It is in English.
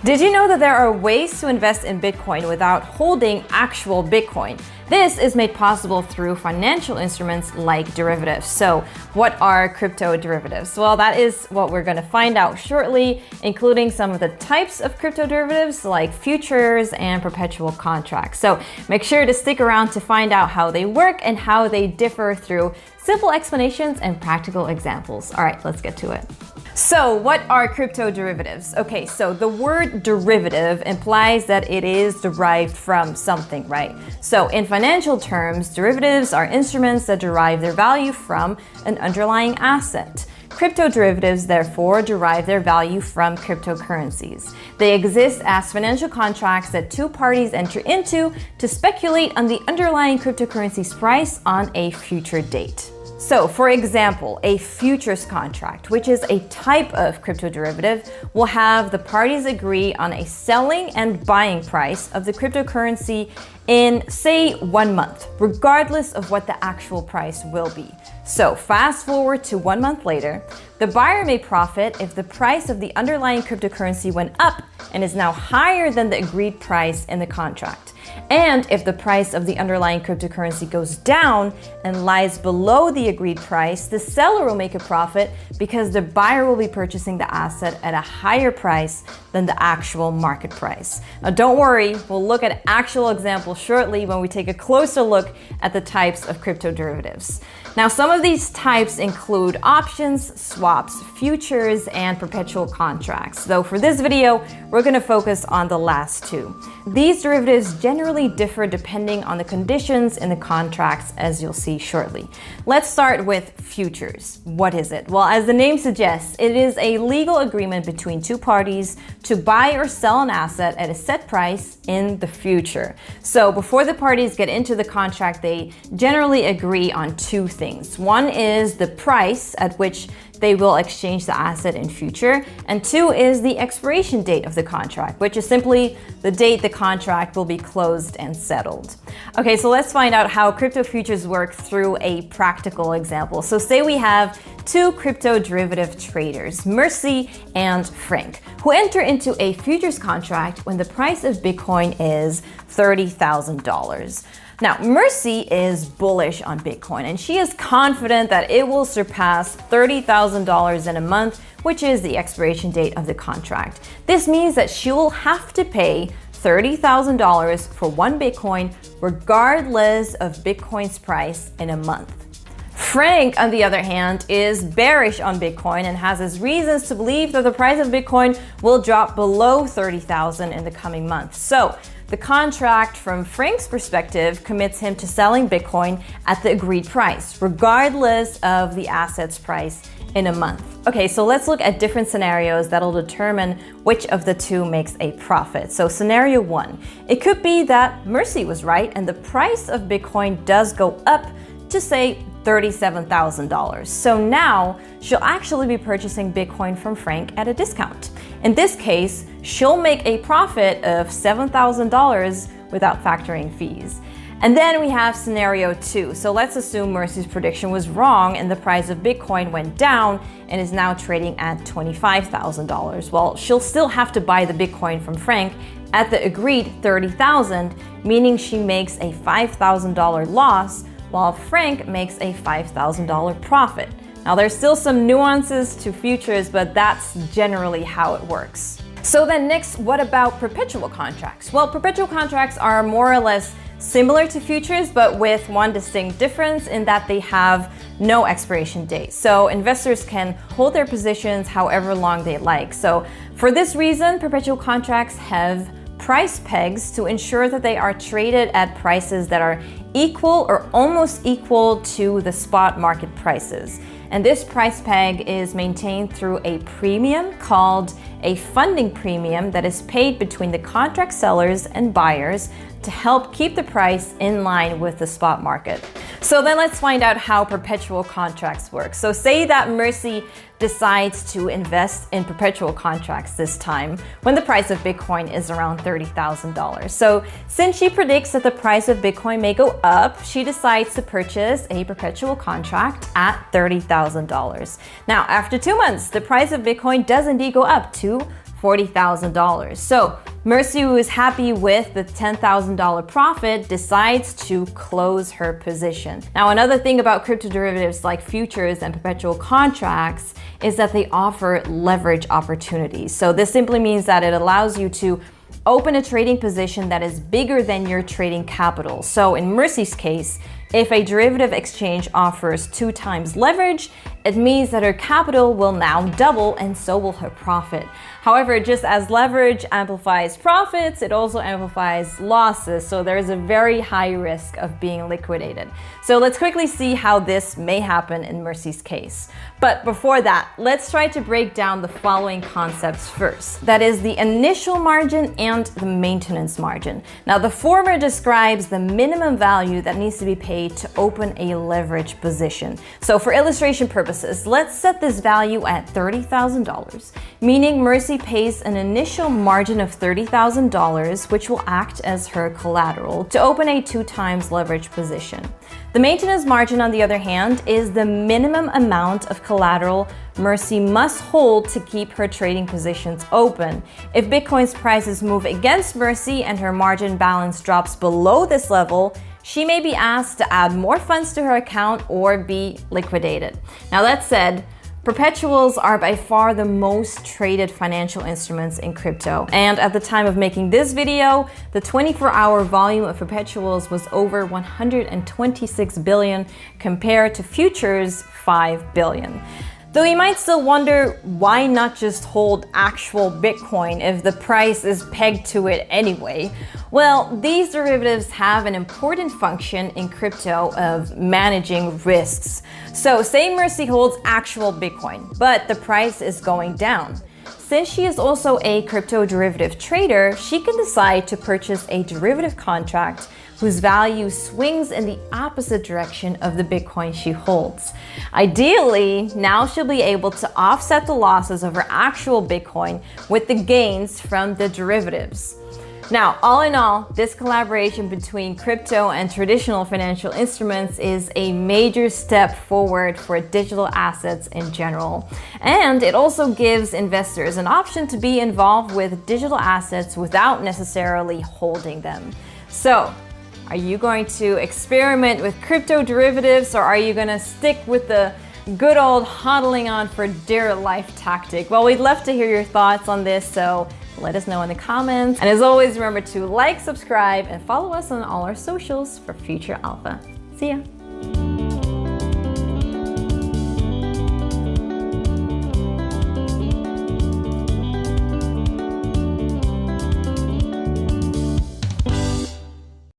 Did you know that there are ways to invest in Bitcoin without holding actual Bitcoin? This is made possible through financial instruments like derivatives. So what are crypto derivatives? Well, that is what we're going to find out shortly, including some of the types of crypto derivatives like futures and perpetual contracts. So make sure to stick around to find out how they work and how they differ through simple explanations and practical examples. All right, let's get to it. So what are crypto derivatives? Okay, so the word derivative implies that it is derived from something, right? So in financial terms, derivatives are instruments that derive their value from an underlying asset. Crypto derivatives, therefore, derive their value from cryptocurrencies. They exist as financial contracts that two parties enter into to speculate on the underlying cryptocurrency's price on a future date. So, for example, a futures contract, which is a type of crypto derivative, will have the parties agree on a selling and buying price of the cryptocurrency in, say, 1 month, regardless of what the actual price will be. So, fast forward to 1 month later, the buyer may profit if the price of the underlying cryptocurrency went up and is now higher than the agreed price in the contract. And if the price of the underlying cryptocurrency goes down and lies below the agreed price, the seller will make a profit because the buyer will be purchasing the asset at a higher price than the actual market price. Now don't worry, we'll look at actual examples shortly when we take a closer look at the types of crypto derivatives. Now some of these types include options, swaps, futures, and perpetual contracts. Though for this video, we're going to focus on the last two. These derivatives generally differ depending on the conditions in the contracts, as you'll see shortly. Let's start with futures. What is it? Well, as the name suggests, it is a legal agreement between two parties to buy or sell an asset at a set price in the future. So before the parties get into the contract, they generally agree on two things. One is the price at which they will exchange the asset in future, and two is the expiration date of the contract, which is simply the date the contract will be closed and settled. Okay, so let's find out how crypto futures work through a practical example. So say we have two crypto derivative traders, Mercy and Frank, who enter into a futures contract when the price of Bitcoin is $30,000. Now, Mercy is bullish on Bitcoin, and she is confident that it will surpass $30,000 in a month, which is the expiration date of the contract. This means that she will have to pay $30,000 for one Bitcoin, regardless of Bitcoin's price in a month. Frank, on the other hand, is bearish on Bitcoin and has his reasons to believe that the price of Bitcoin will drop below $30,000 in the coming months. So, the contract, from Frank's perspective, commits him to selling Bitcoin at the agreed price, regardless of the asset's price in a month. Okay, so let's look at different scenarios that'll determine which of the two makes a profit. So scenario one, it could be that Mercy was right and the price of Bitcoin does go up to, say, $37,000. So now she'll actually be purchasing Bitcoin from Frank at a discount. In this case, she'll make a profit of $7,000 without factoring fees. And then we have scenario two. So let's assume Mercy's prediction was wrong and the price of Bitcoin went down and is now trading at $25,000. Well, she'll still have to buy the Bitcoin from Frank at the agreed $30,000, meaning she makes a $5,000 loss while Frank makes a $5,000 profit. Now there's still some nuances to futures, but that's generally how it works. So then next, what about perpetual contracts? Well, perpetual contracts are more or less similar to futures, but with one distinct difference in that they have no expiration date. So investors can hold their positions however long they like. So for this reason, perpetual contracts have price pegs to ensure that they are traded at prices that are equal or almost equal to the spot market prices. And this price peg is maintained through a premium called a funding premium that is paid between the contract sellers and buyers to help keep the price in line with the spot market. So then let's find out how perpetual contracts work. So say that Mercy decides to invest in perpetual contracts this time when the price of Bitcoin is around $30,000. So since she predicts that the price of Bitcoin may go up, she decides to purchase a perpetual contract at $30,000. Now, after 2 months, the price of Bitcoin does indeed go up to $40,000. So Mercy, who is happy with the $10,000 profit, decides to close her position. Now, another thing about crypto derivatives like futures and perpetual contracts is that they offer leverage opportunities. So this simply means that it allows you to open a trading position that is bigger than your trading capital. So in Mercy's case, if a derivative exchange offers 2 times leverage, it means that her capital will now double and so will her profit. However, just as leverage amplifies profits, it also amplifies losses. So there is a very high risk of being liquidated. So let's quickly see how this may happen in Mercy's case. But before that, let's try to break down the following concepts first. That is the initial margin and the maintenance margin. Now, the former describes the minimum value that needs to be paid to open a leverage position. So for illustration purposes, let's set this value at $30,000, meaning Mercy pays an initial margin of $30,000, which will act as her collateral to open a 2 times leverage position. The maintenance margin, on the other hand, is the minimum amount of collateral Mercy must hold to keep her trading positions open. If Bitcoin's prices move against Mercy and her margin balance drops below this level, she may be asked to add more funds to her account or be liquidated. Now, that said, perpetuals are by far the most traded financial instruments in crypto. And at the time of making this video, the 24-hour volume of perpetuals was over 126 billion compared to futures 5 billion. Though you might still wonder, why not just hold actual Bitcoin if the price is pegged to it anyway? Well, these derivatives have an important function in crypto of managing risks. So say Mercy holds actual Bitcoin, but the price is going down. Since she is also a crypto derivative trader, she can decide to purchase a derivative contract whose value swings in the opposite direction of the Bitcoin she holds. Ideally, now she'll be able to offset the losses of her actual Bitcoin with the gains from the derivatives. Now, all in all, this collaboration between crypto and traditional financial instruments is a major step forward for digital assets in general. And it also gives investors an option to be involved with digital assets without necessarily holding them. So, are you going to experiment with crypto derivatives, or are you going to stick with the good old hodling on for dear life tactic? Well, we'd love to hear your thoughts on this, so let us know in the comments. And as always, remember to like, subscribe, and follow us on all our socials for future alpha. See ya.